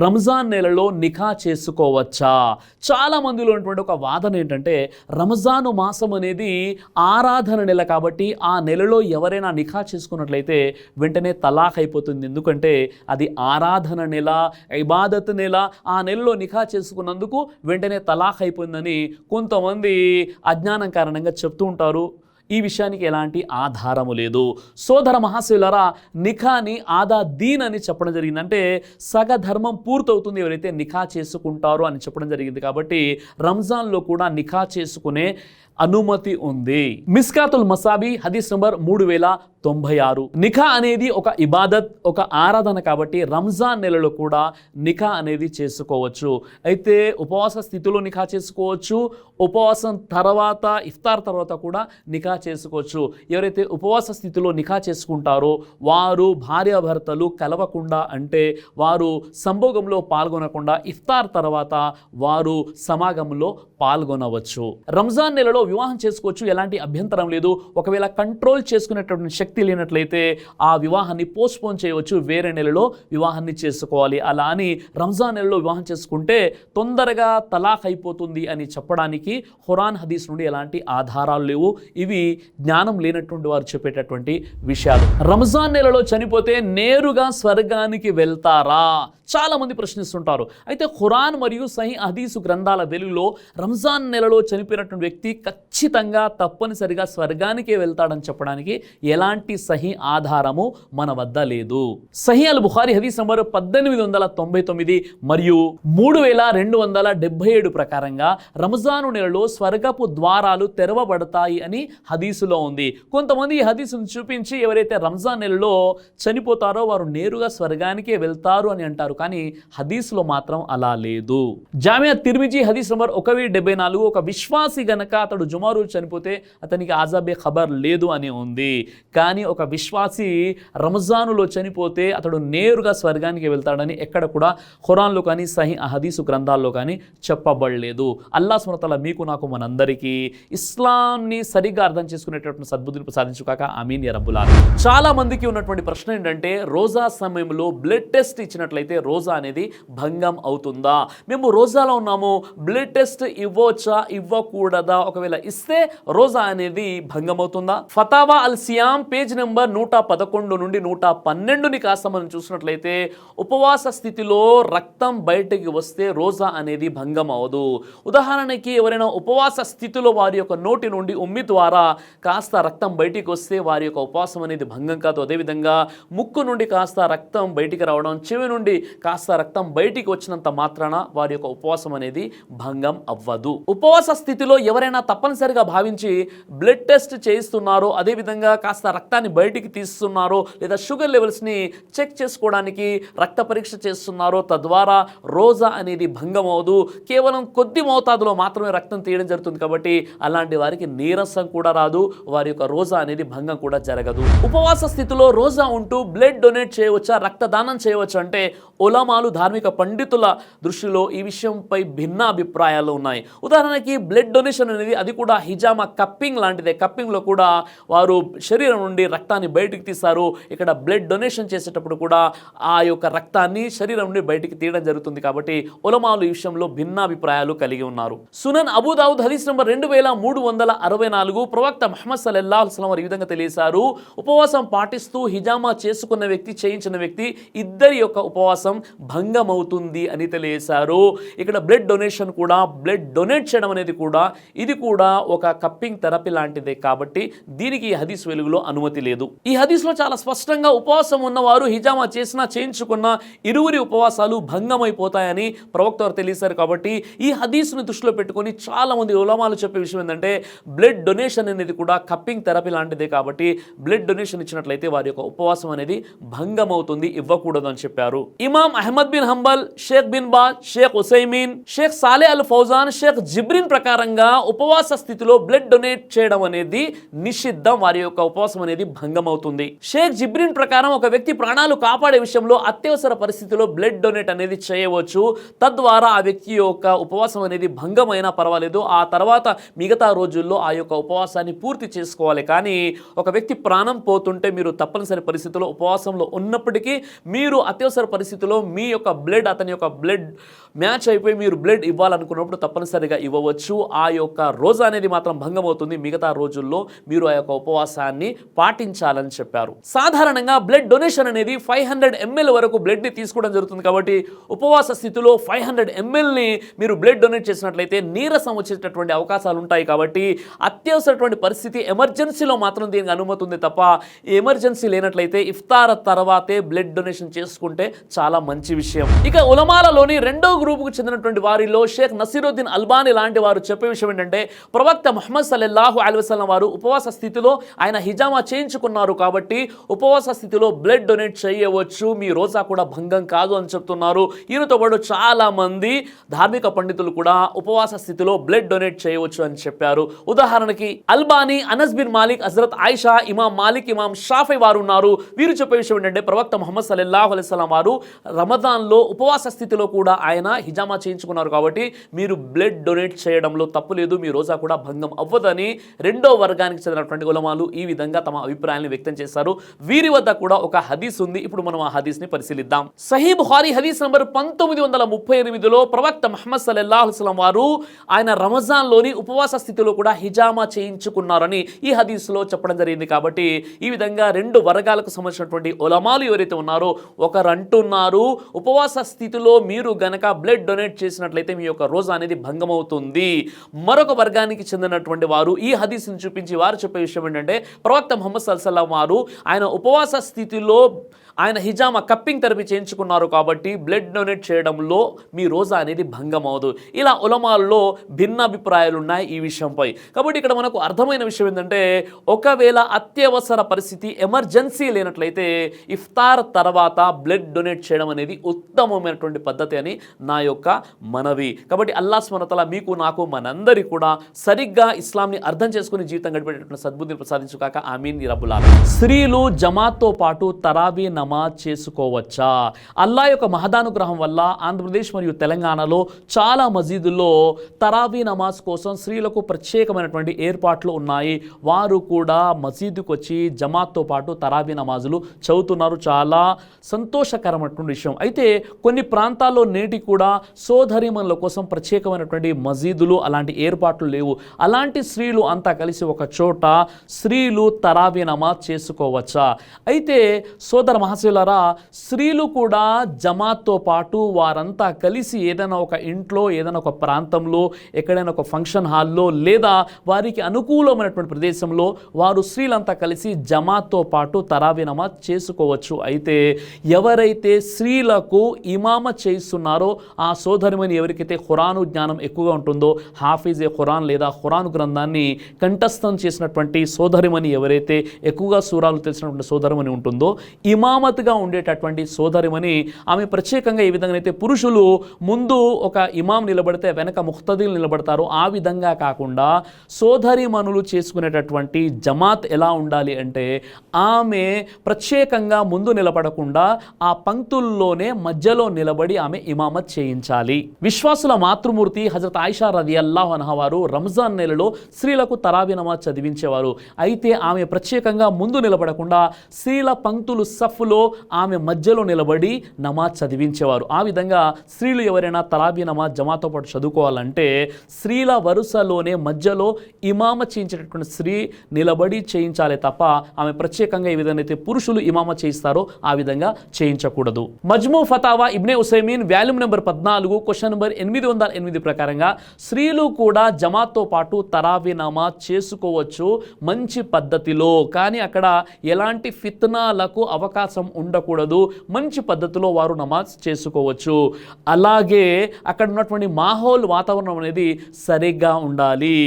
రంజాన్ నెలలో నిఖా చేసుకోవచ్చా? చాలా మందిలో ఉన్నటువంటి ఒక వాదన ఏంటంటే రంజాను మాసం అనేది ఆరాధన నెల కాబట్టి ఆ నెలలో ఎవరైనా నిఖా చేసుకున్నట్లయితే వెంటనే తలాక్ అయిపోతుంది. ఎందుకంటే అది ఆరాధన నెల, ఇబాదత్ నెల. ఆ నెలలో నిఖా చేసుకున్నందుకు వెంటనే తలాక్ అయిపోయిందని కొంతమంది అజ్ఞానం కారణంగా చెప్తూ ఉంటారు. ఈ విషయానికి ఎలాంటి ఆధారము లేదు. సోదర మహాశివులారా, నిఖాని ఆదా దీన్ అని చెప్పడం జరిగింది. అంటే సగధర్మం పూర్తవుతుంది ఎవరైతే నిఖా చేసుకుంటారో అని చెప్పడం జరిగింది. కాబట్టి రంజాన్లో కూడా నిఖా చేసుకునే అనుమతి ఉంది. మిస్కాతుల్ మసాబీ హదీస్ నంబర్ 3096. నిఖా అనేది ఒక ఇబాదత్, ఒక ఆరాధన కాబట్టి రంజాన్ నెలలో కూడా నిఖా అనేది చేసుకోవచ్చు. అయితే ఉపవాస స్థితిలో నిఖా చేసుకోవచ్చు, ఉపవాసం తర్వాత ఇఫ్తార్ తర్వాత కూడా నిఖా చేసుకోవచ్చు. ఎవరైతే ఉపవాస స్థితిలో నిఖా చేసుకుంటారో వారు భార్యాభర్తలు కలవకుండా, అంటే వారు సంభోగంలో పాల్గొనకుండా ఇఫ్తార్ తర్వాత వారు సమాగంలో పాల్గొనవచ్చు. రంజాన్ నెలలో వివాహం చేసుకోవచ్చు, ఎలాంటి అభ్యంతరం లేదు. ఒకవేళ కంట్రోల్ చేసుకునేటువంటి శక్తి లేనట్లయితే ఆ వివాహాన్ని పోస్ట్పోన్ చేయవచ్చు, వేరే నెలలో వివాహాన్ని చేసుకోవాలి. అలా అని రంజాన్ నెలలో వివాహం చేసుకుంటే తొందరగా తలాక్ అయిపోతుంది అని చెప్పడానికి ఖురాన్ హదీస్ నుండి ఎలాంటి ఆధారాలు లేవు. ఇవి జ్ఞానం లేనటువంటి వారు చెప్పేటటువంటి విషయాలు. రంజాన్ నెలలో చనిపోతే నేరుగా స్వర్గానికి వెళ్తారా? చాలా మంది ప్రశ్నిస్తుంటారు. అయితే ఖురాన్ మరియు సహీ హదీసు గ్రంథాల వెలుగులో రంజాన్ నెలలో చనిపోయినటువంటి వ్యక్తి ఖచ్చితంగా తప్పనిసరిగా స్వర్గానికే వెళ్తాడని చెప్పడానికి ఎలాంటి సహీ ఆధారము మన వద్ద లేదు. సహీ అల్ బుఖారీ హదీస్ నంబర్ 1899 మరియు 3277 ప్రకారంగా రంజాను నెలలో స్వర్గపు ద్వారాలు తెరవబడతాయి అని హదీసులో ఉంది. కొంతమంది ఈ హదీసును చూపించి ఎవరైతే రంజాన్ నెలలో చనిపోతారో వారు నేరుగా స్వర్గానికే వెళ్తారు అని అంటారు. కానీ హదీసులో మాత్రం అలా లేదు. జామియా తిర్మిజీ హదీస్ నంబర్ 1074 ఒక విశ్వాసి గనక అతడు జుమా రోజు చనిపోతే అతనికి ఆజాబే ఖబర్ లేదు అని ఉంది. కానీ ఒక విశ్వాసి రంజానులో చనిపోతే అతడు నేరుగా స్వర్గానికి వెళ్తాడని ఎక్కడ కూడా ఖురాన్లో కానీ సహీ హదీసు గ్రంథాల్లో కానీ చెప్పబడలేదు. అల్లాహ్ సుబ్హానహు వ తఆలా మీకు నాకు మనందరికీ ఇస్లాంని సరిగ్గా అర్థం చేసుకునేటటువంటి సద్బుద్ధిని ప్రసాదించుగాక. ఆమీన్ యా రబ్బుల్ ఆలమీన్. చాలా మందికి ఉన్నటువంటి ప్రశ్న ఏంటంటే రోజా సమయంలో బ్లడ్ టెస్ట్ ఇచ్చినట్లయితే రోజా అనేది భంగం అవుతుందా? మేము రోజాలో ఉన్నాము, బ్లడ్ టెస్ట్ ఇవ్వచ్చా ఇవ్వకూడదా? ఒకవేళ ఇస్తే రోజా అనేది భంగం అవుతుందా? ఫతావా అల్ సియామ్ పేజ్ నెంబర్ 111 నుండి 112ని కాస్త మనం చూసినట్లయితే ఉపవాస స్థితిలో రక్తం బయటకి వస్తే రోజా అనేది భంగం అవ్వదు. ఉదాహరణకి ఎవరైనా ఉపవాస స్థితిలో వారి యొక్క నోటి నుండి ఉమ్మి ద్వారా కాస్త రక్తం బయటికి వస్తే వారి యొక్క ఉపవాసం అనేది భంగం కాదు. అదేవిధంగా ముక్కు నుండి కాస్త రక్తం బయటికి రావడం, చెవి నుండి కాస్త రక్తం బయటికి వచ్చినంత మాత్రాన వారి యొక్క ఉపవాసం అనేది భంగం అవ్వదు. ఉపవాస స్థితిలో ఎవరైనా తప్పనిసరిగా భావించి బ్లడ్ టెస్ట్ చేయిస్తున్నారో, అదేవిధంగా కాస్త రక్తాన్ని బయటికి తీస్తున్నారో, లేదా షుగర్ లెవెల్స్ని చెక్ చేసుకోవడానికి రక్త పరీక్ష చేస్తున్నారో, తద్వారా రోజా అనేది భంగం అవ్వదు. కేవలం కొద్ది మోతాదులో మాత్రమే రక్తం తీయడం జరుగుతుంది కాబట్టి అలాంటి వారికి నీరసం కూడా రాదు, వారి యొక్క రోజా అనేది భంగం కూడా జరగదు. ఉపవాస స్థితిలో రోజా ఉంటూ బ్లడ్ డొనేట్ చేయవచ్చా, రక్తదానం చేయవచ్చు అంటే ఉలమాలు, ధార్మిక పండితుల దృష్టిలో ఈ విషయంపై భిన్న అభిప్రాయాలు ఉన్నాయి. ఉదాహరణకి బ్లడ్ డొనేషన్ అనేది అది కూడా హిజామా కప్పింగ్ లాంటిదే. కప్పింగ్లో కూడా వారు శరీరం నుండి రక్తాన్ని బయటికి తీస్తారు. ఇక్కడ బ్లడ్ డొనేషన్ చేసేటప్పుడు కూడా ఆ యొక్క రక్తాన్ని శరీరం నుండి బయటికి తీయడం జరుగుతుంది. కాబట్టి ఉలమాలు ఈ విషయంలో భిన్నాభిప్రాయాలు కలిగి ఉన్నారు. సునన్ అబూ దావుద్ హదీస్ నంబర్ 2364 ప్రవక్త ముహమ్మద్ సల్లల్లాహు అలైహి వసల్లం ఈ విధంగా తెలియజేశారు. ఉపవాసం పాటిస్తూ హిజామా చేసుకున్న వ్యక్తి, చేయించిన వ్యక్తి ఇద్దరి యొక్క ఉపవాసం భంగమవుతుంది అని తెలియజేశారు. ఇక్కడ బ్లడ్ డొనేషన్ కూడా, బ్లడ్ డొనేట్ చేయడం అనేది కూడా ఇది కూడా ఒక కప్పింగ్ థెరపీ లాంటిదే కాబట్టి దీనికి ఈ హదీస్ వెలుగులో అనుమతి లేదు. ఈ హదీస్లో చాలా స్పష్టంగా ఉపవాసం ఉన్నవారు హిజామా చేసినా చేయించుకున్న ఇరువురి ఉపవాసాలు భంగమైపోతాయని ప్రవక్త వారు తెలియజేశారు. కాబట్టి ఈ హదీస్ను దృష్టిలో పెట్టుకొని చాలా మంది ఉలమాలు చెప్పే విషయం ఏంటంటే బ్లడ్ డొనేషన్ అనేది కూడా కప్పింగ్ థెరపీ లాంటిదే కాబట్టి బ్లడ్ డొనేషన్ ఇచ్చినట్లయితే వారి యొక్క ఉపవాసం అనేది భంగమవుతుంది, ఇవ్వకూడదు అని చెప్పారు. ఇమాం అహ్మద్ బిన్ హంబల్, షేక్ బిన్ బాజ్, షేక్ ఉసైమీన్, షేక్ సాలే అల్ ఫౌజాన్, షేక్ జిబ్రిన్ ప్రకారంగా ఉపవాస స్థితిలో బ్లడ్ డొనేట్ చేయడం అనేది నిషిద్ధం, వారి యొక్క ఉపవాసం అనేది భంగం అవుతుంది. షేక్ జిబ్రిన్ ప్రకారం ఒక వ్యక్తి ప్రాణాలు కాపాడే విషయంలో అత్యవసర పరిస్థితిలో బ్లడ్ డొనేట్ అనేది చేయవచ్చు. తద్వారా ఆ వ్యక్తి యొక్క ఉపవాసం అనేది భంగమైనా పర్వాలేదు, ఆ తర్వాత మిగతా రోజుల్లో ఆ యొక్క ఉపవాసాన్ని పూర్తి చేసుకోవాలి. కానీ ఒక వ్యక్తి ప్రాణం పోతుంటే మీరు తప్పనిసరి పరిస్థితిలో ఉపవాసంలో ఉన్నప్పటికీ మీరు అత్యవసర పరిస్థితిలో మీ యొక్క బ్లడ్, అతని యొక్క బ్లడ్ మ్యాచ్ అయిపోయి మీరు బ్లడ్ ఇవ్వాలనుకున్నప్పుడు తప్పనిసరిగా ఇవ్వవచ్చు. ఆ యొక్క రోజా అనేది మాత్రం భంగం అవుతుంది. మిగతా రోజుల్లో మీరు ఆ యొక్క ఉపవాసాన్ని పాటించాలని చెప్పారు. సాధారణంగా బ్లడ్ డొనేషన్ అనేది 500 ml వరకు బ్లడ్ని తీసుకోవడం జరుగుతుంది. కాబట్టి ఉపవాస స్థితిలో 500 mlని మీరు బ్లడ్ డొనేట్ చేసినట్లయితే నీరసం వచ్చేటటువంటి అవకాశాలు ఉంటాయి. కాబట్టి అత్యవసరటువంటి పరిస్థితి, ఎమర్జెన్సీలో మాత్రం దీనికి అనుమతి ఉంది తప్ప ఎమర్జెన్సీ లేనట్లయితే ఇఫ్తార్ తర్వాతే బ్లడ్ డొనేషన్ చేసుకుంటే చాలా మంచి విషయం. ఇక ఉలమాలలోని రెండో గ్రూపుకు చెందినటువంటి వారిలో షేక్ నసీరుద్దీన్ అల్బానీ లాంటి వారు చెప్పే విషయం ఏంటంటే, ప్రవక్త ముహమ్మద్ సల్లల్లాహు అలైహి వసల్లం వారు ఉపవాస స్థితిలో ఆయన హిజామా చేయించుకున్నారు కాబట్టి ఉపవాస స్థితిలో బ్లడ్ డొనేట్ చేయవచ్చు, మీ రోజా కూడా భంగం కాదు అని చెప్తున్నారు. ఈయనతో పాటు చాలా మంది ధార్మిక పండితులు కూడా ఉపవాస స్థితిలో బ్లడ్ డొనేట్ చేయవచ్చు అని చెప్పారు. ఉదాహరణకి అల్బానీ, అనస్ బిన్ మాలిక్, హజరత్ ఆయిషా, ఇమాం మాలిక్, ఇమాం షాఫీ వారు ఉన్నారు. వీరు చెప్పే విషయం ఏంటంటే, ప్రవక్త ముహమ్మద్ సల్లల్లాహు అలైహి వసల్లం వారు రమదాన్లో ఉపవాస స్థితిలో కూడా ఆయన హిజామా చేయించుకున్నారు కాబట్టి మీరు బ్లడ్ డొనేట్ చేయడంలో తప్పు లేదు, మీ రోజా కూడా భంగం అవ్వదని రెండో వర్గానికి చెందినటువంటి ఉలమాలు ఈ విధంగా తమ అభిప్రాయాన్ని వ్యక్తం చేశారు. వీరి వద్ద కూడా ఒక హదీస్ ఉంది. ఇప్పుడు మనం ఆ హదీస్ని పరిశీలిద్దాం. సహీ బుఖారీ హదీస్ నంబర్ 1938లో ప్రవక్త ముహమ్మద్ సల్లల్లాహు అలైహి వసల్లం వారు ఆయన రమజాన్లోని ఉపవాస స్థితిలో కూడా హిజామా చేయించుకున్నారని ఈ హదీస్లో చెప్పడం జరిగింది. కాబట్టి ఈ విధంగా రెండు వర్గాలకు సంబంధించినటువంటి ఉలమాలు ఎవరైతే ఉన్నారో, ఒకరు అంటున్నారు ఉపవాస స్థితిలో మీరు గనక బ్లడ్ డొనేట్ చేసినట్లయితే మీ యొక్క రోజా అనేది భంగం అవుతుంది. మరొక వర్గానికి చెందినటువంటి వారు ఈ హదీస్ని చూపించి వారు చెప్పే విషయం ఏంటంటే, ప్రవక్త ముహమ్మద్ సల్లల్లాహు అలైహి వసల్లం వారు ఆయన ఉపవాస స్థితిలో ఆయన హిజామా కప్పింగ్ థెరపీ చేయించుకున్నారు కాబట్టి బ్లడ్ డొనేట్ చేయడంలో మీ రోజా అనేది భంగం అవదు. ఇలా ఉలమాల్లో భిన్నాభిప్రాయాలు ఉన్నాయి ఈ విషయంపై. కాబట్టి ఇక్కడ మనకు అర్థమైన విషయం ఏంటంటే, ఒకవేళ అత్యవసర పరిస్థితి, ఎమర్జెన్సీ లేనట్లయితే ఇఫ్తార్ తర్వాత బ్లడ్ డొనేట్ చేయడం అనేది ఉత్తమమైనటువంటి పద్ధతి అని నా యొక్క మనవి. కాబట్టి అల్లాహ్ సుబ్హానహు వ తఆలా మీకు, నాకు, మనందరి కూడా సరిగ్గా ఇస్లాంని అర్థం చేసుకుని జీవితం గడిపేటటువంటి సద్బుద్ధిని ప్రసాదించుగాక. ఆమీన్ యా రబ్బుల్ ఆలమీన్. స్త్రీలు జమాత్తో పాటు తరావీ నమాజ్ చేసుకోవచ్చా? అల్లాహ్ యొక్క మహదానుగ్రహం వల్ల ఆంధ్రప్రదేశ్ మరియు తెలంగాణలో చాలా మసీదుల్లో తరావీ నమాజ్ కోసం స్త్రీలకు ప్రత్యేకమైనటువంటి ఏర్పాట్లు ఉన్నాయి. వారు కూడా మసీదుకు వచ్చి జమాత్తో పాటు తరావీ నమాజులు చదువుతున్నారు. చాలా సంతోషకరమైనటువంటి విషయం. అయితే కొన్ని ప్రాంతాల్లో నేటి కూడా సోదరీమణుల కోసం ప్రత్యేకమైనటువంటి మసీదులు, అలాంటి ఏర్పాట్లు లేవు. అలాంటి స్త్రీలు అంతా కలిసి ఒక చోట స్త్రీలు తరావీ నమాజ్ చేసుకోవచ్చా? అయితే సోదర మహాశయులారా, స్త్రీలు కూడా జమాత్తో పాటు వారంతా కలిసి ఏదైనా ఒక ఇంట్లో, ఏదైనా ఒక ప్రాంతంలో, ఎక్కడైనా ఒక ఫంక్షన్ హాల్లో లేదా వారికి అనుకూలమైనటువంటి ప్రదేశంలో వారు స్త్రీలంతా కలిసి జమాత్తో పాటు తరావీ నమాజ్ చేసుకోవచ్చు. అయితే ఎవరైతే స్త్రీలకు ఇమామ చేస్తున్నారో ఆ సోదరిమణి ఎవరికైతే ఖురాను జ్ఞానం ఎక్కువగా ఉంటుందో, హాఫీజే ఖురాన్ లేదా ఖురాన్ గ్రంథాన్ని కంఠస్థం చేసినటువంటి సోదరిమణి ఎవరైతే ఎక్కువగా సూరాలు తెలిసినటువంటి సోదరిమణి ఉంటుందో, ఇమామత్గా ఉండేటటువంటి సోదరిమణి, ఆమె ప్రత్యేకంగా ఏ విధంగా అయితే పురుషులు ముందు ఒక ఇమాం నిలబడితే వెనక ముఖ్తదీలు నిలబడతారో ఆ విధంగా కాకుండా సోదరిమణులు చేసుకునేటటువంటి జమాత్ ఎలా ఉండాలి అంటే, ఆమె ప్రత్యేకంగా ముందు నిలబడకుండా ఆ పంక్తుల్లోనే మధ్యలో నిలబడి ఆమె ఇమామత్ చేయించాలి. విశ్వాసుల మాతృమూర్తి హజరత్ ఆయిషా రదియల్లాహు అన్హా వారు రంజాన్ నెలలో స్త్రీలకు తరావీ నమాజ్ చదివించేవారు. అయితే ఆమె ప్రత్యేకంగా ముందు నిలబడకుండా స్త్రీల పంక్తులు సఫ్లో ఆమె మధ్యలో నిలబడి నమాజ్ చదివించేవారు. ఆ విధంగా స్త్రీలు ఎవరైనా తరావీ నమాజ్ జమాతో పాటు చదువుకోవాలంటే స్త్రీల వరుసలోనే మధ్యలో ఇమామ చేయించేటటువంటి స్త్రీ నిలబడి చేయించాలి తప్ప ఆమె ప్రత్యేకంగా ఏ విధంగా అయితే పురుషులు ఇమామ చేయిస్తారో ఆ విధంగా చేయించకూడదు. మజ్మూ ఫతావా ఇబ్నే ఉసైమీన్ వాల్యూమ్ నెంబర్ 14 క్వశ్చన్ నెంబర్ 808 ప్రకారంగా స్త్రీలు కూడా జమాత్తో పాటు తరావీ నమాజ్ చేసుకోవచ్చు మంచి పద్ధతిలో, కానీ అక్కడ ఎలాంటి ఫిత్నాలకు అవకాశం అవకాశం ఉండకూడదు. మంచి పద్ధతిలో వారు నమాజ్ చేసుకోవచ్చు. అలాగే అక్కడ ఉన్నటువంటి మాహౌల్ వాతావరణం అనేది సరిగ్గా ఉండాలి.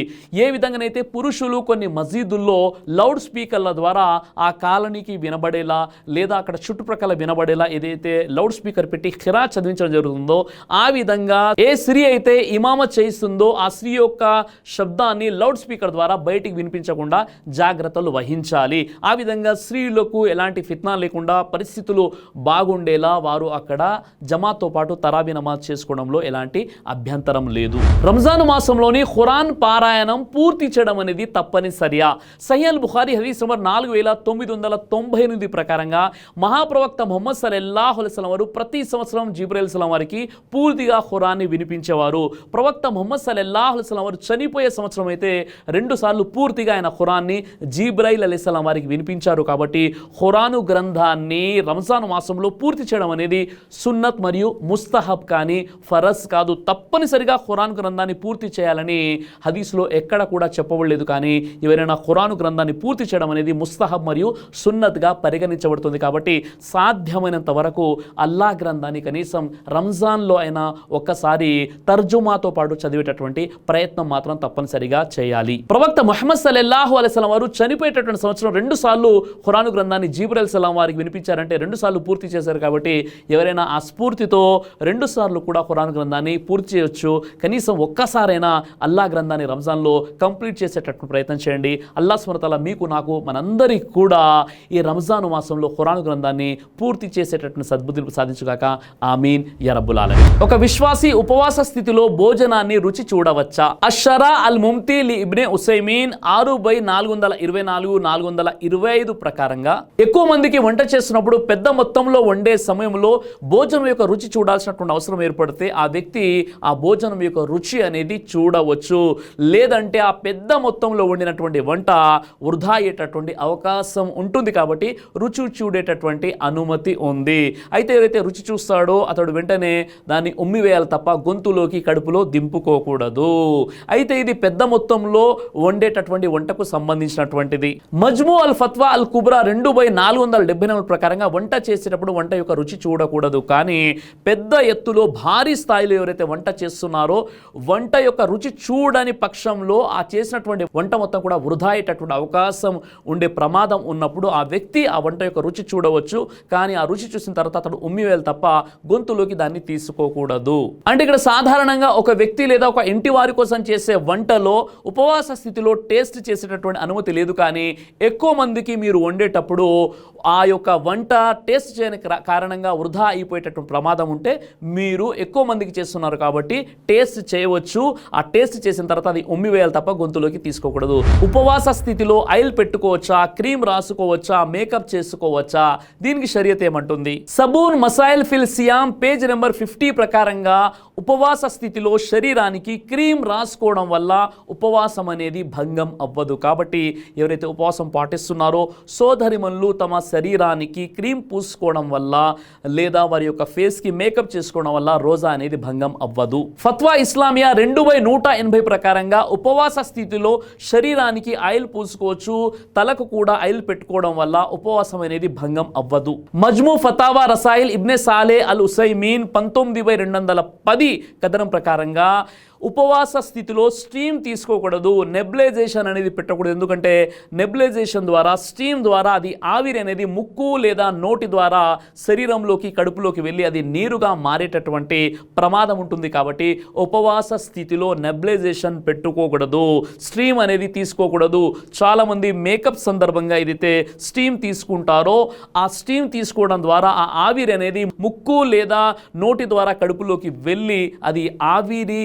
ఏ విధంగానైతే పురుషులు కొన్ని మసీదుల్లో లౌడ్ స్పీకర్ల ద్వారా ఆ కాలనీకి వినబడేలా లేదా అక్కడ చుట్టుప్రక్కల వినబడేలా ఏదైతే లౌడ్ స్పీకర్ పెట్టి ఖిరా చదివించడం జరుగుతుందో, ఆ విధంగా ఏ స్త్రీ అయితే ఇమామత్ చేయిస్తుందో ఆ స్త్రీ యొక్క శబ్దాన్ని లౌడ్ స్పీకర్ ద్వారా బయటికి వినిపించకుండా జాగ్రత్తలు వహించాలి. ఆ విధంగా స్త్రీలకు ఎలాంటి ఫిత్నా లేకుండా పరిస్థితులు బాగుండేలా వారు అక్కడ జమాత్తో పాటు తరాబీ నమాజ్ చేసుకోవడంలో ఎలాంటి అభ్యంతరం లేదు. రంజాన్ మాసంలోని ఖురాన్ పారాయణం పూర్తి చేయడం అనేది తప్పనిసరియా? సహీహ్ అల్ బుఖారీ హదీస్ నంబర్ 4998 ప్రకారంగా మహాప్రవక్త ముహమ్మద్ సల్లల్లాహు అలైహి వసల్లం వారు ప్రతి సంవత్సరం జిబ్రైల్ సలాం వారికి పూర్తిగా ఖురాన్ని వినిపించేవారు. ప్రవక్త ముహమ్మద్ సల్లల్లాహు అలైహి వసల్లం వారు చనిపోయే సంవత్సరం అయితే 2 సార్లు పూర్తిగా ఆయన ఖురాన్ని జిబ్రైల్ అలైహిస్సలాం వారికి వినిపించారు. కాబట్టి ఖురాను గ్రంథాన్ని రంజాన్ మాసంలో పూర్తి చేయడం అనేది సున్నత్ మరియు ముస్తహబ్ కానీ ఫరజ్ కాదు. తప్పనిసరిగా ఖురాన్ గ్రంథాన్ని పూర్తి చేయాలని హదీస్లో ఎక్కడ కూడా చెప్పబడలేదు. కానీ ఎవరైనా ఖురాను గ్రంథాన్ని పూర్తి చేయడం అనేది ముస్తహబ్ మరియు సున్నత్గా పరిగణించబడుతుంది. కాబట్టి సాధ్యమైనంత వరకు అల్లా గ్రంథాన్ని కనీసం రంజాన్లో అయినా ఒక్కసారి తర్జుమాతో పాటు చదివేటటువంటి ప్రయత్నం మాత్రం తప్పనిసరిగా చేయాలి. ప్రవక్త ముహమ్మద్ సల్లల్లాహు అలైహి వసల్లం వారు చనిపోయేటటువంటి సంవత్సరం 2 సార్లు ఖురాను గ్రంథాన్ని జిబ్రైల్ సలాం వారికి వినిపించారంటే 2 సార్లు పూర్తి చేశారు. కాబట్టి ఎవరైనా ఆ స్ఫూర్తితో 2 సార్లు కూడా ఖురాను గ్రంథాన్ని పూర్తి చేయొచ్చు. కనీసం ఒక్కసారైనా అల్లా గ్రంథాన్ని రంజాన్లో కంప్లీట్ చేసేటటువంటి ప్రయత్నం చేయండి. అల్లా సుబ్హానహు వ తఆలా మీకు నాకు మనందరికీ కూడా ఈ రంజాను మాసంలో ఖురాను గ్రంథాన్ని పూర్తి చేసేటటువంటి సద్బుద్ధిని సాధించుగాక. ఆమీన్ యా రబ్బుల్ ఆలమీన్. ఒక విశ్వాసి ఉపవాస స్థితిలో భోజనాన్ని రుచి చూడవచ్చా? అషరా అల్ ముమ్తి లి ఇబ్నే ఉసైమీన్ 6/424-425 ప్రకారంగా ఎక్కువ మందికి వంట చేస్తున్నప్పుడు పెద్ద మొత్తంలో వండే సమయంలో భోజనం యొక్క రుచి చూడాల్సినటువంటి అవసరం ఏర్పడితే ఆ వ్యక్తి ఆ భోజనం యొక్క రుచి అనేది చూడవచ్చు. లేదంటే ఆ పెద్ద మొత్తంలో వండినటువంటి వంట వృధా అయ్యేటటువంటి అవకాశం ఉంటుంది. కాబట్టి రుచి చూడేటటువంటి అనుమతి ఉంది. అయితే ఏదైతే రుచి చూస్తాడో అతడు వెంటనే దాన్ని ఉమ్మివేయాలి తప్ప గొంతులోకి కడుపులో దింపుకోకూడదు. అయితే ఇది పెద్ద మొత్తంలో వండేటటువంటి వంటకు సంబంధించినటువంటిది. మజ్ము అల్ ఫత్వా అల్ కుబ్రా 2/474 ప్రకారంగా వంట చేసేటప్పుడు వంట యొక్క రుచి చూడకూడదు. కానీ పెద్ద ఎత్తులో భారీ స్థాయిలో ఎవరైతే వంట చేస్తున్నారో వంట యొక్క రుచి చూడని పక్షంలో ఆ చేసినటువంటి వంట మొత్తం కూడా వృధా అయ్యేటటువంటి అవకాశం ఉండే ప్రమాదం ఉన్నప్పుడు ఆ వ్యక్తి ఆ వంట యొక్క రుచి చూడవచ్చు. కానీ ఆ రుచి చూసిన తర్వాత అతడు ఉమ్మివేయాలి తప్ప గొంతులోకి దాన్ని తీసుకోకూడదు. అంటే ఇక్కడ సాధారణంగా ఒక వ్యక్తి లేదా ఒక ఇంటి వారి కోసం చేసే వంటలో ఉపవాస స్థితిలో టేస్ట్ చేసేటటువంటి అనుమతి లేదు. కానీ ఎక్కువ మందికి మీరు వండేటప్పుడు ఆ యొక్క వంట టేస్ట్ చేయని కారణంగా వృధా అయిపోయేటటువంటి ప్రమాదం ఉంటే మీరు ఎక్కువ మందికి చేస్తున్నారు కాబట్టి టేస్ట్ చేయవచ్చు. ఆ టేస్ట్ చేసిన తర్వాత అది ఉమ్మివేయాలి తప్ప గొంతులోకి తీసుకోకూడదు. ఉపవాస స్థితిలో ఆయిల్ పెట్టుకోవచ్చా, క్రీమ్ రాసుకోవచ్చా, మేకప్ చేసుకోవచ్చా? దీనికి షరియత్ ఏమంటుంది? సబూన్ మసాయిల్ ఫిల్ సియామ్ పేజ్ నెంబర్ 50 ప్రకారంగా ఉపవాస స్థితిలో శరీరానికి క్రీమ్ రాసుకోవడం వల్ల ఉపవాసం అనేది భంగం అవ్వదు. కాబట్టి ఎవరైతే ఉపవాసం పాటిస్తున్నారో సోదరిమణులు తమ శరీరానికి క్రీమ్ పూసుకోవడం వల్ల లేదా వారి యొక్క ఫేస్కి మేకప్ చేసుకోవడం వల్ల రోజా అనేది భంగం అవ్వదు. ఫత్వా ఇస్లామియా 2/180 ప్రకారంగా ఉపవాస స్థితిలో శరీరానికి ఆయిల్ పూసుకోవచ్చు, తలకు కూడా ఆయిల్ పెట్టుకోవడం వల్ల ఉపవాసం అనేది భంగం అవ్వదు. మజ్ము ఫతావా రసాయిల్ ఇబ్నే సాలే అల్ ఉసైమీన్ 19/210 కథనం ప్రకారంగా ఉపవాస స్థితిలో స్టీమ్ తీసుకోకూడదు, నెబ్లైజేషన్ అనేది పెట్టకూడదు. ఎందుకంటే నెబ్లైజేషన్ ద్వారా స్టీమ్ ద్వారా అది ఆవిరి అనేది ముక్కు లేదా నోటి ద్వారా శరీరంలోకి కడుపులోకి వెళ్ళి అది నీరుగా మారేటటువంటి ప్రమాదం ఉంటుంది. కాబట్టి ఉపవాస స్థితిలో నెబ్లైజేషన్ పెట్టుకోకూడదు, స్టీమ్ అనేది తీసుకోకూడదు. చాలామంది మేకప్ సందర్భంగా ఏదైతే స్టీమ్ తీసుకుంటారో ఆ స్టీమ్ తీసుకోవడం ద్వారా ఆ ఆవిరి అనేది ముక్కు లేదా నోటి ద్వారా కడుపులోకి వెళ్ళి అది ఆవిరి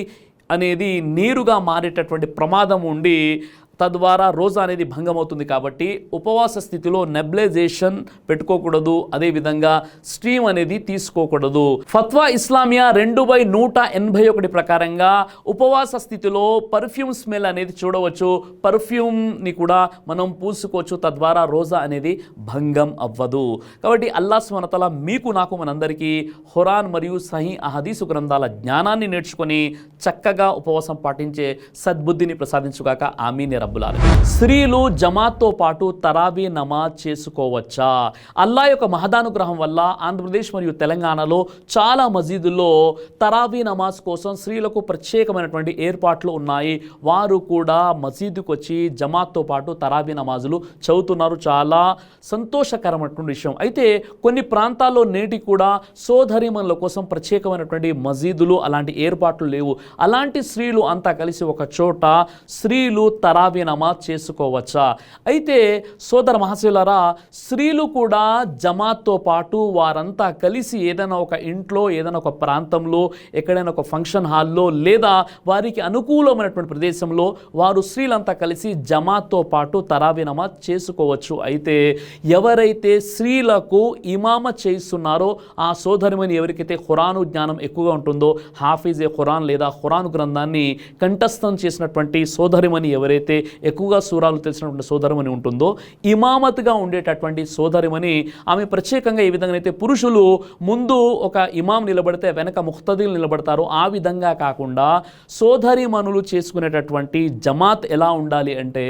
అనేది నీరుగా మారేటటువంటి ప్రమాదం ఉండి తద్వారా రోజా అనేది భంగమవుతుంది. కాబట్టి ఉపవాస స్థితిలో నెబ్లైజేషన్ పెట్టుకోకూడదు, అదేవిధంగా స్టీమ్ అనేది తీసుకోకూడదు. ఫత్వా ఇస్లామియా 2/181 ప్రకారంగా ఉపవాస స్థితిలో పర్ఫ్యూమ్ స్మెల్ అనేది చూడవచ్చు, పర్ఫ్యూమ్ని కూడా మనం పూసుకోవచ్చు, తద్వారా రోజా అనేది భంగం అవ్వదు. కాబట్టి అల్లాహ్ సుబ్హానహు వ తఆలా మీకు నాకు మనందరికీ ఖురాన్ మరియు సహీ అహదీసు గ్రంథాల జ్ఞానాన్ని నేర్చుకొని చక్కగా ఉపవాసం పాటించే సద్బుద్ధిని ప్రసాదించుగాక. ఆమీన్. రబ్బుల్ ఆలమీన్. స్త్రీలు జమాత్తో పాటు తరావీ నమాజ్ చేసుకోవచ్చా? అల్లా యొక్క మహదానుగ్రహం వల్ల ఆంధ్రప్రదేశ్ మరియు తెలంగాణలో చాలా మసీదుల్లో తరావీ నమాజ్ కోసం స్త్రీలకు ప్రత్యేకమైనటువంటి ఏర్పాట్లు ఉన్నాయి. వారు కూడా మసీదుకు వచ్చి జమాత్తో పాటు తరావీ నమాజులు చదువుతున్నారు. చాలా సంతోషకరమైనటువంటి విషయం. అయితే కొన్ని ప్రాంతాల్లో నేటి కూడా సోదరీమణుల కోసం ప్రత్యేకమైనటువంటి మసీదులు అలాంటి ఏర్పాట్లు లేవు. అలాంటి స్త్రీలు అంతా కలిసి ఒక చోట స్త్రీలు తరావీ నమాజ్ చేసుకోవచ్చా? అయితే సోదర మహాశయులారా, స్త్రీలు కూడా జమాత్తో పాటు వారంతా కలిసి ఏదైనా ఒక ఇంట్లో, ఏదైనా ఒక ప్రాంతంలో, ఎక్కడైనా ఒక ఫంక్షన్ హాల్లో లేదా వారికి అనుకూలమైనటువంటి ప్రదేశంలో వారు స్త్రీలంతా కలిసి జమాత్తో పాటు తరావీ నమాజ్ చేసుకోవచ్చు. అయితే ఎవరైతే స్త్రీలకు ఇమామ చేస్తున్నారో ఆ సోదరిమణి ఎవరికైతే ఖురాను జ్ఞానం ఎక్కువగా ఉంటుందో, హాఫీజే ఖురాన్ లేదా ఖురాన్ గ్రంథాన్ని కంఠస్థం చేసినటువంటి సోదరిమణి ఎవరైతే ఎక్కువగా సూరాలు తెలిసినటువంటి సోదరిమణి ఉంటుందో, ఇమామత్గా ఉండేటటువంటి సోదరిమణి ఆమె ప్రత్యేకంగా ఏ విధంగా అయితే పురుషులు ముందు ఒక ఇమాం నిలబడితే వెనక ముఖ్తదీలు నిలబడతారో ఆ విధంగా కాకుండా సోదరిమణులు చేసుకునేటటువంటి జమాత్ ఎలా ఉండాలి అంటే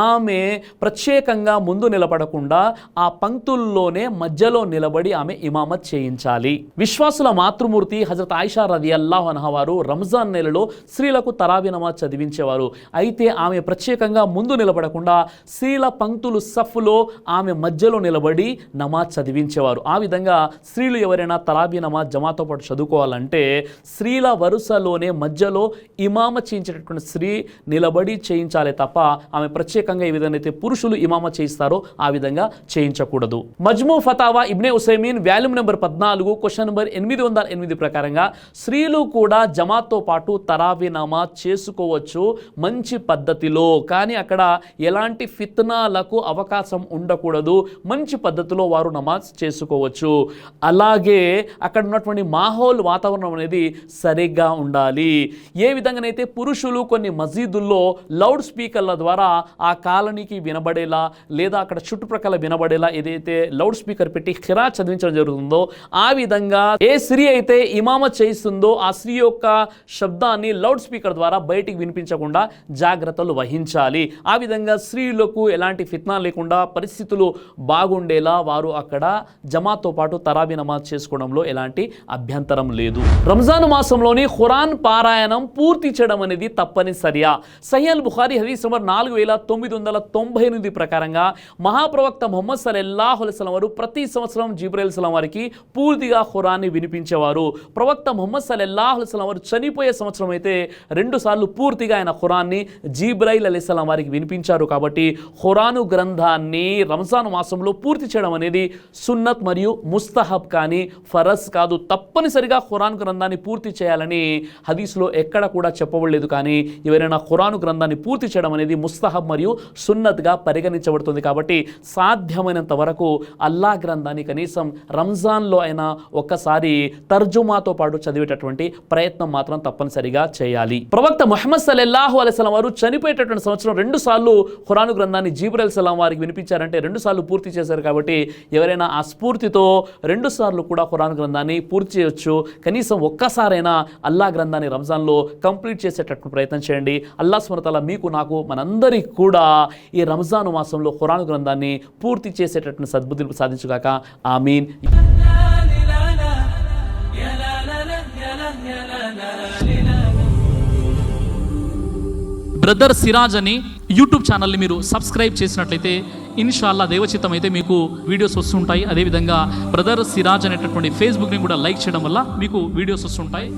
ఆమె ప్రత్యేకంగా ముందు నిలబడకుండా ఆ పంక్తుల్లోనే మధ్యలో నిలబడి ఆమె ఇమామత్ చేయించాలి. విశ్వాసుల మాతృమూర్తి హజరత్ ఆయిషా రదియల్లాహు అన్హా వారు రంజాన్ నెలలో స్త్రీలకు తరావీ నమాజ్ చదివించేవారు. అయితే ఆమె ప్రత్యేకంగా ముందు నిలబడకుండా స్త్రీల పంక్తులు సఫ్లో ఆమె మధ్యలో నిలబడి నమాజ్ చదివించేవారు. ఆ విధంగా స్త్రీలు ఎవరైనా తరావీ నమాజ్ జమాతో పాటు చదువుకోవాలంటే స్త్రీల వరుసలోనే మధ్యలో ఇమామ చేయించేటటువంటి స్త్రీ నిలబడి చేయించాలి తప్ప ఆమె ప్రత్యేకంగా ఏ విధంగా అయితే పురుషులు ఇమామ చేయిస్తారో ఆ విధంగా చేయించకూడదు. మజ్మూ ఫతావా ఇబ్నే ఉసైమీన్ వాల్యూమ్ నెంబర్ 14 క్వశ్చన్ నెంబర్ 808 ప్రకారంగా స్త్రీలు కూడా జమాత్తో పాటు తరావీ నమాజ్ చేసుకోవచ్చు మంచి పద్ధతిలో, కానీ అక్కడ ఎలాంటి ఫిత్నాలకు అవకాశం ఉండకూడదు. మంచి పద్ధతిలో వారు నమాజ్ చేసుకోవచ్చు. అలాగే అక్కడ ఉన్నటువంటి మాహౌల్ వాతావరణం అనేది సరిగ్గా ఉండాలి. ఏ విధంగానైతే పురుషులు కొన్ని మసీదుల్లో లౌడ్ స్పీకర్ల ద్వారా ఆ కాలనీకి వినబడేలా లేదా అక్కడ చుట్టుప్రక్కల వినబడేలా ఏదైతే లౌడ్ స్పీకర్ పెట్టి ఖిరా చదివించడం జరుగుతుందో ఆ విధంగా ఏ స్త్రీ అయితే ఇమామ చేయిస్తుందో ఆ స్త్రీ యొక్క శబ్దాన్ని లౌడ్ స్పీకర్ ద్వారా బయటికి వినిపించకుండా జాగ్రత్తలు వహించాలి. ఆ విధంగా స్త్రీలకు ఎలాంటి ఫిత్నా లేకుండా పరిస్థితులు బాగుండేలా వారు అక్కడ జమాత్తో పాటు తరావీ నమాజ్ చేసుకోవడంలో ఎలాంటి అభ్యంతరం లేదు. రంజాన్ మాసంలోని ఖురాన్ పారాయణం పూర్తి చేయడం అనేది తప్పనిసరియా? సహీహ్ బుఖారీ హదీస్ నంబర్ 4998 ప్రకారంగా మహాప్రవక్త ముహమ్మద్ సల్లల్లాహు అలైహి వసల్లం వారు ప్రతి సంవత్సరం జిబ్రైల్ సలాం వారికి పూర్తిగా ఖురాన్ని వినిపించేవారు. ప్రవక్త ముహమ్మద్ సల్లల్లాహు అలైహి వసల్లం వారు చనిపోయే సంవత్సరం అయితే 2 సార్లు పూర్తిగా ఆయన ఖురాన్ని జిబ్రైల్ అలైహిస్సలాం వారికి వినిపించారు. కాబట్టి ఖురాను గ్రంథాన్ని రంజాన్ మాసంలో పూర్తి చేయడం అనేది సున్నత్ మరియు ముస్తహబ్ కానీ ఫరజ్ కాదు. తప్పనిసరిగా ఖురాన్ గ్రంథాన్ని పూర్తి చేయాలని హదీస్లో ఎక్కడ కూడా చెప్పబడలేదు. కానీ ఎవరైనా ఖురాను గ్రంథాన్ని పూర్తి చేయడం అనేది ముస్తహబ్ మరియు సున్నత్గా పరిగణించబడుతుంది. కాబట్టి సాధ్యమైనంత వరకు అల్లా గ్రంథాన్ని కనీసం రంజాన్లో అయినా ఒక్కసారి తర్జుమాతో పాటు చదివేటటువంటి ప్రయత్నం మాత్రం తప్పనిసరిగా చేయాలి. ప్రవక్త ముహమ్మద్ సల్లల్లాహు అలైహి వసల్లం వారు చనిపోయేటటువంటి సంవత్సరం 2 సార్లు ఖురాను గ్రంథాన్ని జిబ్రైల్ సలాం వారికి వినిపించారంటే 2 సార్లు పూర్తి చేశారు. కాబట్టి ఎవరైనా ఆ స్ఫూర్తితో 2 సార్లు కూడా ఖురాను గ్రంథాన్ని పూర్తి చేయొచ్చు. కనీసం ఒక్కసారైనా అల్లా గ్రంథాన్ని రంజాన్లో కంప్లీట్ చేసేటటువంటి ప్రయత్నం చేయండి. అల్లా సుబ్హానహు వ తఆలా మీకు నాకు మనందరికీ కూడా ఈ రంజాను మాసంలో ఖురాను గ్రంథాన్ని పూర్తి చేసేటటువంటి సద్బుద్ధులు సాధించుగాక. ఆమీన్. బ్రదర్ సిరాజ్ అని యూట్యూబ్ ఛానల్ని మీరు సబ్స్క్రైబ్ చేసినట్లయితే ఇన్షాల్లా దేవచిత్తం అయితే మీకు వీడియోస్ వస్తుంటాయి. అదేవిధంగా బ్రదర్ సిరాజ్ అనేటటువంటి ఫేస్బుక్ని కూడా లైక్ చేయడం వల్ల మీకు వీడియోస్ వస్తుంటాయి.